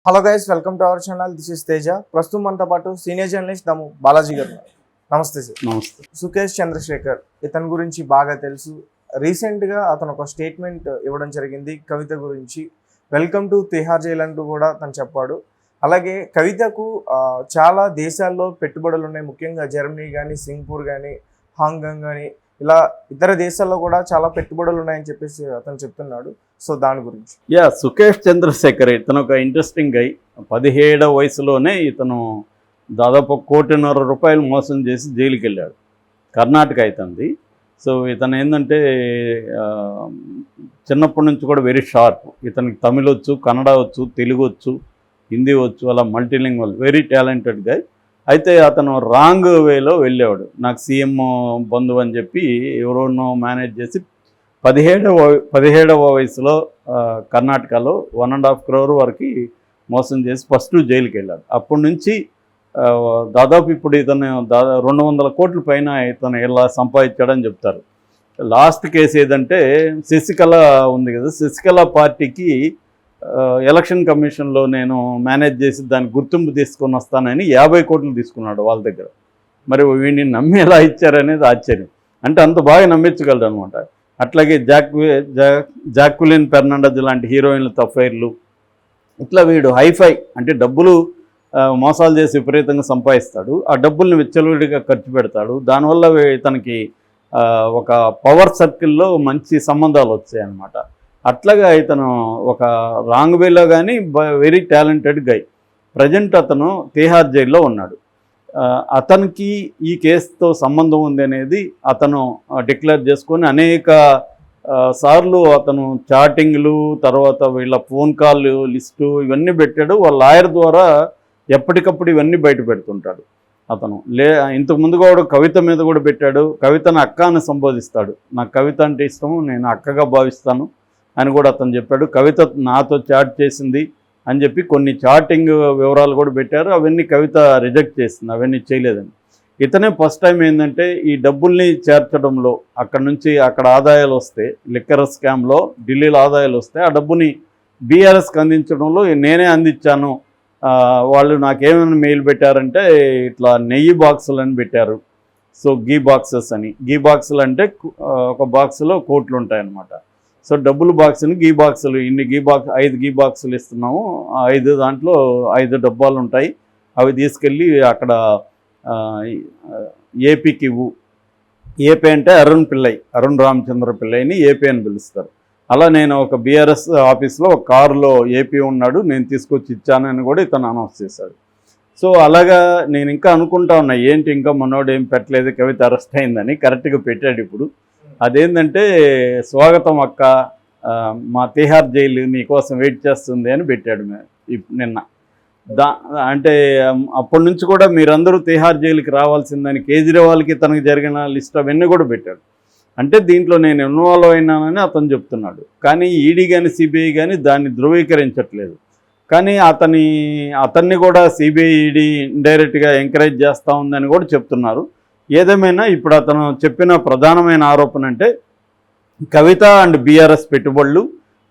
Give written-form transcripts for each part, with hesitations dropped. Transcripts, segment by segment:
Hello guys, welcome to our channel. This is Teja. ప్రస్తుతం మనతో పాటు సీనియర్ జర్నలిస్ట్ దమ్ము బాలాజీ గారు. నమస్తే సార్. నమస్తే. సుకేష్ చంద్రశేఖర్, ఇతని గురించి బాగా తెలుసు. రీసెంట్గా అతను ఒక స్టేట్మెంట్ ఇవ్వడం జరిగింది కవిత గురించి. వెల్కమ్ టు తిహార్ జైల్ అంటూ కూడా తను చెప్పాడు. అలాగే కవితకు చాలా దేశాల్లో పెట్టుబడులు ఉన్నాయి, ముఖ్యంగా జర్మనీ కానీ, సింగపూర్ కానీ, హాంకాంగ్ కానీ, ఇలా ఇతర దేశాల్లో కూడా చాలా పెట్టుబడులు ఉన్నాయని చెప్పేసి అతను చెప్తున్నాడు. సో దాని గురించి సుకేష్ చంద్రశేఖర్ ఇతను ఒక ఇంట్రెస్టింగ్ గై. 17వ వయసులోనే ఇతను దాదాపు ₹1.5 కోటి మోసం చేసి జైలుకి వెళ్ళాడు. కర్ణాటక ఇతనిది. సో ఇతను ఏంటంటే చిన్నప్పటి నుంచి కూడా వెరీ షార్ప్. ఇతనికి తమిళ్ వచ్చు, కన్నడ వచ్చు, తెలుగు వచ్చు, హిందీ వచ్చు, అలా మల్టీలింగ్వల్, వెరీ టాలెంటెడ్ గై. అయితే అతను రాంగ్ వేలో వెళ్ళేవాడు. నాకు సీఎం బంధువు అని చెప్పి ఎవరోనో మేనేజ్ చేసి 17వ వయసులో కర్ణాటకలో 1.5 crore వరకు మోసం చేసి ఫస్ట్ జైలుకి వెళ్ళాడు. అప్పటి నుంచి దాదాపు ఇప్పుడు ఇతను 200 కోట్ల పైన ఇతను ఇలా సంపాదించాడని చెప్తారు. లాస్ట్ కేసు ఏదంటే శశికళ ఉంది కదా, శశికళ పార్టీకి ఎలక్షన్ కమిషన్లో నేను మేనేజ్ చేసి దానికి గుర్తింపు తీసుకొని వస్తానని 50 కోట్లు తీసుకున్నాడు వాళ్ళ దగ్గర. మరి వీడిని నమ్మి ఎలా ఇచ్చారనేది ఆశ్చర్యం. అంటే అంత బాగా నమ్మించగలడు అనమాట. అట్లాగే జాక్విలిన్ ఫెర్నాండెజ్ లాంటి హీరోయిన్లతో అఫైర్లు, ఇట్లా వీడు హైఫై అంటే డబ్బులు మోసాలు చేసి విపరీతంగా సంపాదిస్తాడు. ఆ డబ్బుల్ని విచ్చలవిడిగా ఖర్చు పెడతాడు. దానివల్ల ఇతనికి ఒక పవర్ సర్కిల్లో మంచి సంబంధాలు వచ్చాయన్నమాట. అట్లాగా ఇతను ఒక రాంగ్ వేలో కానీ వెరీ టాలెంటెడ్ గై. ప్రజెంట్ అతను తిహార్ జైల్లో ఉన్నాడు. అతనికి ఈ కేసుతో సంబంధం ఉంది అనేది అతను డిక్లేర్ చేసుకొని అనేక సార్లు అతను చాటింగ్లు, తర్వాత వీళ్ళ ఫోన్ కాల్ లిస్టు ఇవన్నీ పెట్టాడు. వాళ్ళ లాయర్ ద్వారా ఎప్పటికప్పుడు ఇవన్నీ బయట పెడుతుంటాడు అతను. ఇంతకుముందు కూడా కవిత మీద కూడా పెట్టాడు. కవితను అక్క అని సంబోధిస్తాడు. నాకు కవిత అంటే ఇష్టం, నేను అక్కగా భావిస్తాను అని కూడా అతను చెప్పాడు. కవిత నాతో చాట్ చేసింది అని చెప్పి కొన్ని చాటింగ్ వివరాలు కూడా పెట్టారు. అవన్నీ కవిత రిజెక్ట్ చేసింది, అవన్నీ చేయలేదని. ఇతనే ఫస్ట్ టైం ఏంటంటే ఈ డబ్బుల్ని చేర్చడంలో అక్కడ నుంచి అక్కడ ఆదాయాలు వస్తే, లిక్కర్ స్కామ్లో ఢిల్లీలో ఆదాయాలు వస్తే ఆ డబ్బుని బీఆర్ఎస్కి అందించడంలో నేనే అందించాను. వాళ్ళు నాకేమైనా మెయిల్ పెట్టారంటే ఇట్లా నెయ్యి బాక్సులు అని పెట్టారు. సో గీ బాక్సెస్ అని. గీ బాక్సులు అంటే ఒక బాక్సులో కోట్లు ఉంటాయన్నమాట. సో డబ్బులు బాక్సుని గీ బాక్సులు, 5 గీ బాక్సులు ఇస్తున్నాము, 5 దాంట్లో 5 డబ్బాలు ఉంటాయి. అవి తీసుకెళ్ళి అక్కడ ఏపీకి ఇవ్వు. ఏపీ అంటే అరుణ్ రామచంద్ర పిల్లైని ఏపీ అని పిలుస్తారు. అలా నేను ఒక బీఆర్ఎస్ ఆఫీస్లో ఒక కారులో ఏపీ ఉన్నాడు, నేను తీసుకొచ్చి ఇచ్చానని కూడా ఇతను అనౌన్స్ చేశాడు. సో అలాగా నేను ఇంకా అనుకుంటా ఉన్నా, ఏంటి ఇంకా మనోడు ఏం పెట్టలేదు, కవిత అరెస్ట్ అయిందని. కరెక్ట్గా పెట్టాడు ఇప్పుడు. అదేంటంటే స్వాగతం అక్క, మా తిహార్ జైలు మీకోసం వెయిట్ చేస్తుంది అని పెట్టాడు నిన్న. అంటే అప్పటి నుంచి కూడా మీరందరూ తిహార్ జైలుకి రావాల్సిందని కేజ్రీవాల్కి తనకు జరిగిన లిస్ట్ అవన్నీ కూడా పెట్టాడు. అంటే దీంట్లో నేను ఇన్వాల్వ్ అయినానని అతను చెప్తున్నాడు. కానీ ఈడీ కానీ సిబిఐ కానీ దాన్ని ధృవీకరించట్లేదు. కానీ అతన్ని కూడా సిబిఐ ఈడీ ఇండైరెక్ట్గా ఎంకరేజ్ చేస్తూ ఉందని కూడా చెప్తున్నారు. ఏదేమైనా ఇప్పుడు అతను చెప్పిన ప్రధానమైన ఆరోపణ అంటే కవిత అండ్ బీఆర్ఎస్ పెట్టుబడులు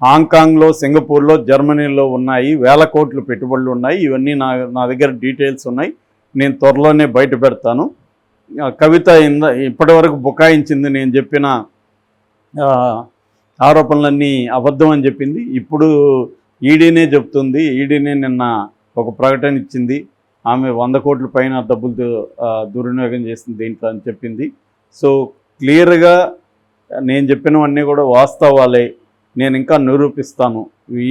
హాంకాంగ్లో, సింగపూర్లో, జర్మనీలో ఉన్నాయి. 1000 కోట్ల పెట్టుబడులు ఉన్నాయి. ఇవన్నీ నా దగ్గర డీటెయిల్స్ ఉన్నాయి. నేను త్వరలోనే బయట పెడతాను. కవిత ఇప్పటి వరకు బుకాయించింది నేను చెప్పిన ఆరోపణలన్నీ అబద్ధం అని చెప్పింది. ఇప్పుడు ఈడీనే చెప్తుంది. ఈడీనే నిన్న ఒక ప్రకటన ఇచ్చింది. ఆమె 100 కోట్ల పైన డబ్బులు దుర్వినియోగం చేసింది దీంట్లో అని చెప్పింది. సో క్లియర్గా నేను చెప్పినవన్నీ కూడా వాస్తవాలే, నేను ఇంకా నిరూపిస్తాను,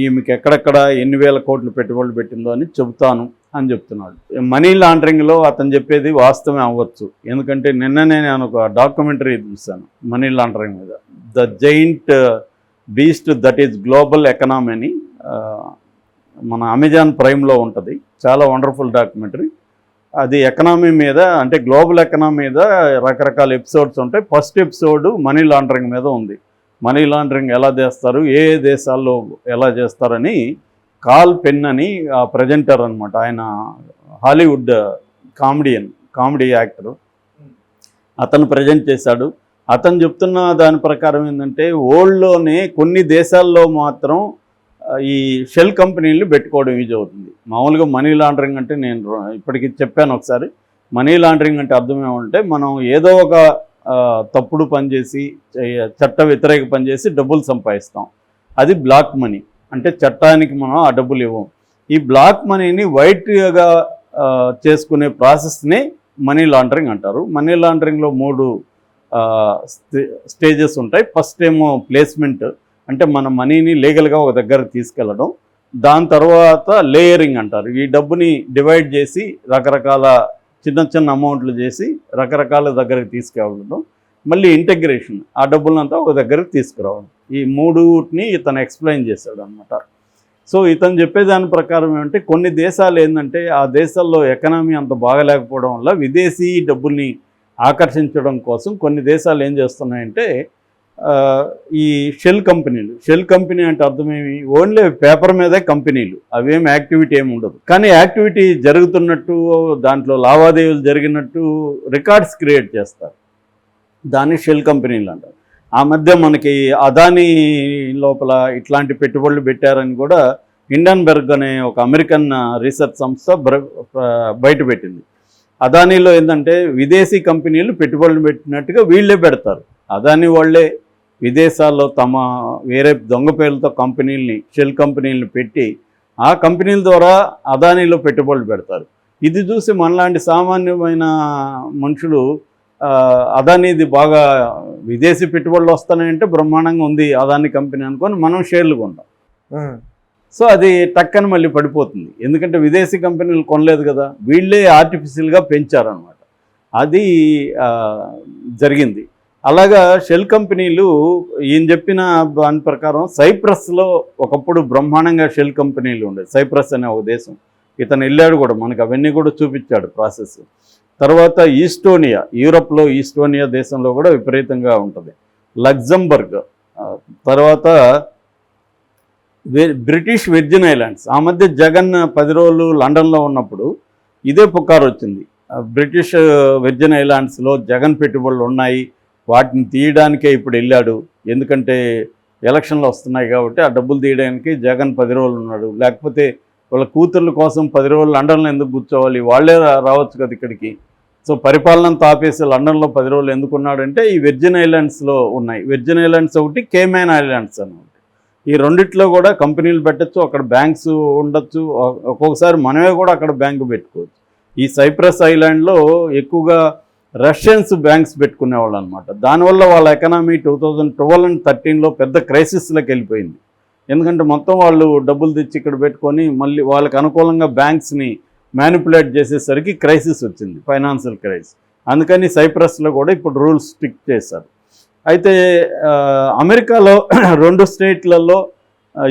ఈమెకి ఎక్కడెక్కడ ఎన్ని వేల కోట్లు పెట్టుబడులు పెట్టిందో అని చెబుతాను అని చెప్తున్నాడు. మనీ లాండరింగ్లో అతను చెప్పేది వాస్తవమే అవ్వచ్చు. ఎందుకంటే నిన్ననే నేను ఒక డాక్యుమెంటరీ చూశాను మనీ లాండరింగ్ మీద, the giant beast that is global economy అని. మన అమెజాన్ ప్రైమ్లో ఉంటుంది. చాలా వండర్ఫుల్ డాక్యుమెంటరీ. అది ఎకనామీ మీద, అంటే గ్లోబల్ ఎకనామీ మీద రకరకాల ఎపిసోడ్స్ ఉంటాయి. ఫస్ట్ ఎపిసోడ్ మనీ లాండరింగ్ మీద ఉంది. మనీ లాండరింగ్ ఎలా చేస్తారు, ఏ దేశాల్లో ఎలా చేస్తారని కాల్ పెన్ అని ప్రజెంటర్ అనమాట. ఆయన హాలీవుడ్ కామెడీ యాక్టరు. అతను ప్రజెంట్ చేశాడు. అతను చెప్తున్న దాని ప్రకారం ఏంటంటే వరల్డ్లోనే కొన్ని దేశాల్లో మాత్రం ఈ షెల్ కంపెనీలు పెట్టుకోవడం యూజ్ అవుతుంది. మామూలుగా మనీ లాండరింగ్ అంటే నేను ఇప్పటికీ చెప్పాను ఒకసారి. మనీ లాండరింగ్ అంటే అర్థం ఏమంటే మనం ఏదో ఒక తప్పుడు పని చేసి చట్ట వ్యతిరేక పని చేసి డబ్బులు సంపాదిస్తాం. అది బ్లాక్ మనీ. అంటే చట్టానికి మనం ఆ డబ్బులు ఇవ్వం. ఈ బ్లాక్ మనీని వైట్గా చేసుకునే ప్రాసెస్ని మనీ లాండరింగ్ అంటారు. మనీ లాండరింగ్లో 3 స్టేజెస్ ఉంటాయి. ఫస్ట్ ఏమో ప్లేస్మెంట్, అంటే మన మనీని లీగల్గా ఒక దగ్గరకు తీసుకెళ్ళడం. దాని తర్వాత లేయరింగ్ అంటారు. ఈ డబ్బుని డివైడ్ చేసి రకరకాల చిన్న చిన్న అమౌంట్లు చేసి రకరకాల దగ్గరికి తీసుకెళ్ళడం. మళ్ళీ ఇంటెగ్రేషన్, ఆ డబ్బులంతా ఒక దగ్గరికి తీసుకురావడం. ఈ 3ని ఇతను ఎక్స్ప్లెయిన్ చేశాడు అనమాట. సో ఇతను చెప్పేదాని ప్రకారం ఏమంటే కొన్ని దేశాలు ఏంటంటే ఆ దేశాల్లో ఎకనామీ అంత బాగలేకపోవడం వల్ల విదేశీ డబ్బుల్ని ఆకర్షించడం కోసం కొన్ని దేశాలు ఏం చేస్తున్నాయంటే ఈ షెల్ కంపెనీ అంటే అర్థమేమి, ఓన్లీ పేపర్ మీదే కంపెనీలు, అవేం యాక్టివిటీ ఏమి ఉండదు. కానీ యాక్టివిటీ జరుగుతున్నట్టు, దాంట్లో లావాదేవీలు జరిగినట్టు రికార్డ్స్ క్రియేట్ చేస్తారు. దాన్ని షెల్ కంపెనీలు అంటారు. ఆ మధ్య మనకి అదానీ లోపల ఇట్లాంటి పెట్టుబడులు పెట్టారని కూడా హిండన్బర్గ్ అనే ఒక అమెరికన్ రీసెర్చ్ సంస్థ బయటపెట్టింది. అదానీలో ఏంటంటే విదేశీ కంపెనీలు పెట్టుబడులు పెట్టినట్టుగా వీళ్ళే పెడతారు. అదానీ వాళ్ళే విదేశాల్లో తమ వేరే దొంగ పేర్లతో షెల్ కంపెనీలను పెట్టి ఆ కంపెనీల ద్వారా అదానీలో పెట్టుబడులు పెడతారు. ఇది చూసి మనలాంటి సామాన్యమైన మనుషులు అదానీది బాగా విదేశీ పెట్టుబడులు వస్తున్నాయంటే బ్రహ్మాండంగా ఉంది అదానీ కంపెనీ అనుకొని మనం షేర్లు కొంటాం. సో అది టక్కని మళ్ళీ పడిపోతుంది. ఎందుకంటే విదేశీ కంపెనీలు కొనలేదు కదా, వీళ్ళే ఆర్టిఫిషియల్గా పెంచారనమాట. అది జరిగింది. అలాగా షెల్ కంపెనీలు ఈయన చెప్పిన దాని ప్రకారం సైప్రస్లో ఒకప్పుడు బ్రహ్మాండంగా షెల్ కంపెనీలు ఉండేది. సైప్రస్ అనే ఒక దేశం. ఇతను వెళ్ళాడు కూడా, మనకు అవన్నీ కూడా చూపించాడు ప్రాసెస్. తర్వాత ఈస్టోనియా, యూరప్లో ఈస్టోనియా దేశంలో కూడా విపరీతంగా ఉంటుంది. లగ్జంబర్గ్, తర్వాత బ్రిటిష్ విర్జిన్ ఐలాండ్స్. ఆ మధ్య జగన్ 10 రోజులు లండన్లో ఉన్నప్పుడు ఇదే పుకారు వచ్చింది. బ్రిటిష్ విర్జిన్ ఐలాండ్స్లో జగన్ పెట్టుబడులు ఉన్నాయి, వాటిని తీయడానికే ఇప్పుడు వెళ్ళాడు. ఎందుకంటే ఎలక్షన్లు వస్తున్నాయి కాబట్టి ఆ డబ్బులు తీయడానికి జగన్ 10 రోజులు ఉన్నాడు. లేకపోతే వాళ్ళ కూతుర్ల కోసం 10 రోజులు లండన్లో ఎందుకు కూర్చోవాలి, వాళ్ళే రావచ్చు కదా ఇక్కడికి. సో పరిపాలన ఆపేసి లండన్లో 10 రోజులు ఎందుకున్నాడంటే ఈ విర్జిన్ ఐలాండ్స్లో ఉన్నాయి. విర్జిన్ ఐలాండ్స్ ఒకటి, కేమాన్ ఐలాండ్స్ అన్నమాట. ఈ రెండిట్లో కూడా కంపెనీలు పెట్టచ్చు, అక్కడ బ్యాంక్స్ ఉండొచ్చు. ఒక్కొక్కసారి మనమే కూడా అక్కడ బ్యాంకు పెట్టుకోవచ్చు. ఈ సైప్రస్ ఐలాండ్లో ఎక్కువగా రష్యన్స్ బ్యాంక్స్ పెట్టుకునేవాళ్ళు అనమాట. దానివల్ల వాళ్ళ ఎకనామీ 2012 and 13లో పెద్ద క్రైసిస్లోకి వెళ్ళిపోయింది. ఎందుకంటే మొత్తం వాళ్ళు డబ్బులు తెచ్చి ఇక్కడ పెట్టుకొని మళ్ళీ వాళ్ళకి అనుకూలంగా బ్యాంక్స్ని మ్యానిపులేట్ చేసేసరికి క్రైసిస్ వచ్చింది, ఫైనాన్షియల్ క్రైసిస్. అందుకని సైప్రస్లో కూడా ఇప్పుడు రూల్స్ స్ట్రిక్ట్ చేశారు. అయితే అమెరికాలో 2 స్టేట్లలో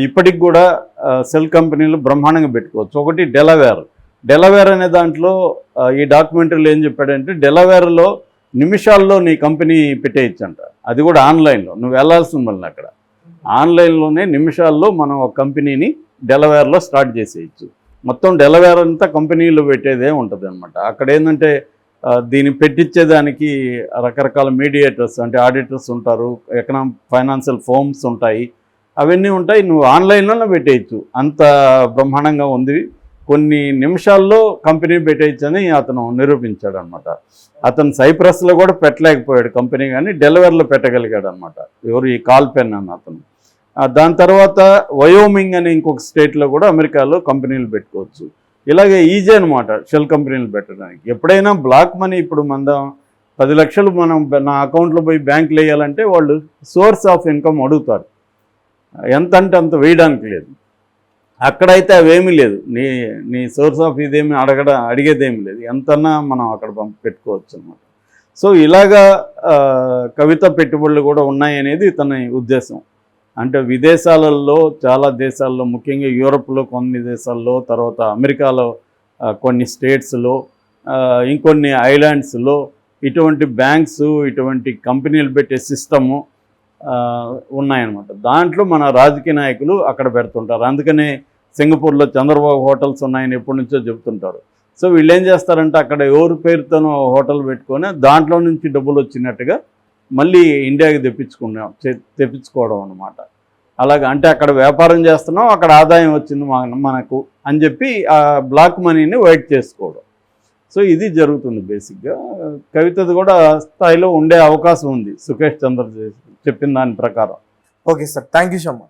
ఇప్పటికి కూడా సెల్ కంపెనీలు బ్రహ్మాండంగా పెట్టుకోవచ్చు. ఒకటి డెలవేర్ అనే దాంట్లో ఈ డాక్యుమెంటరీలో ఏం చెప్పాడంటే డెలవేర్లో నిమిషాల్లో నీ కంపెనీ పెట్టేయచ్చంట. అది కూడా ఆన్లైన్లో, నువ్వు వెళ్ళాల్సింది మళ్ళీ అక్కడ ఆన్లైన్లోనే నిమిషాల్లో మనం ఒక కంపెనీని డెలవేర్లో స్టార్ట్ చేసేయచ్చు. మొత్తం డెలవేర్ అంతా కంపెనీలో పెట్టేదే ఉంటుంది అనమాట. అక్కడ ఏంటంటే దీన్ని పెట్టించేదానికి రకరకాల మీడియేటర్స్ అంటే ఆడిటర్స్ ఉంటారు, ఫైనాన్షియల్ ఫర్మ్స్ ఉంటాయి, అవన్నీ ఉంటాయి. నువ్వు ఆన్లైన్లోనే పెట్టేయచ్చు. అంత బ్రహ్మాండంగా ఉంది. కొన్ని నిమిషాల్లో కంపెనీ పెట్టేయచ్చు అని అతను నిరూపించాడు అనమాట. అతను సైప్రస్లో కూడా పెట్టలేకపోయాడు కంపెనీ, కానీ డెలవేర్లో పెట్టగలిగాడు అనమాట. ఎవరు, ఈ కాల్పెన్ అన్న అతను. దాని తర్వాత వయోమింగ్ అని ఇంకొక స్టేట్లో కూడా అమెరికాలో కంపెనీలు పెట్టుకోవచ్చు. ఇలాగే ఈజీ అనమాట షెల్ కంపెనీలు పెట్టడానికి. ఎప్పుడైనా బ్లాక్ మనీ, ఇప్పుడు మన 10 లక్షలు మనం నా అకౌంట్లో పోయి బ్యాంకులు వేయాలంటే వాళ్ళు సోర్స్ ఆఫ్ ఇన్కమ్ అడుగుతారు. ఎంత అంటే అంత వేయడానికి లేదు. అక్కడైతే అవేమీ లేదు. నీ సోర్స్ ఆఫ్ ఇదేమి అడిగేదేమీ లేదు. ఎంతన్నా మనం అక్కడ పెట్టుకోవచ్చు అన్నమాట. సో ఇలాగా కవిత పెట్టుబడులు కూడా ఉన్నాయనేది ఇతని ఉద్దేశం. అంటే విదేశాలలో, చాలా దేశాల్లో, ముఖ్యంగా యూరోప్లో కొన్ని దేశాల్లో, తర్వాత అమెరికాలో కొన్ని స్టేట్స్లో, ఇంకొన్ని ఐలాండ్స్లో ఇటువంటి బ్యాంక్స్, ఇటువంటి కంపెనీలు పెట్టే సిస్టము ఉన్నాయన్నమాట. దాంట్లో మన రాజకీయ నాయకులు అక్కడ పెడుతుంటారు. అందుకనే సింగపూర్లో చంద్రబాబు హోటల్స్ ఉన్నాయని ఎప్పటి నుంచో చెబుతుంటారు. సో వీళ్ళు ఏం చేస్తారంటే అక్కడ ఎవరి పేరుతోనో హోటల్ పెట్టుకొని దాంట్లో నుంచి డబ్బులు వచ్చినట్టుగా మళ్ళీ ఇండియాకి తెప్పించుకోవడం అన్నమాట. అలాగే అంటే అక్కడ వ్యాపారం చేస్తున్నాం, అక్కడ ఆదాయం వచ్చింది మనకు అని చెప్పి ఆ బ్లాక్ మనీని వైట్ చేసుకోవడం. సో ఇది జరుగుతుంది బేసిక్గా. కవితది కూడా స్థాయిలో ఉండే అవకాశం ఉంది సుఖేష్ చంద్ర చెప్పిన దాని ప్రకారం. Okay sir, thank you so much.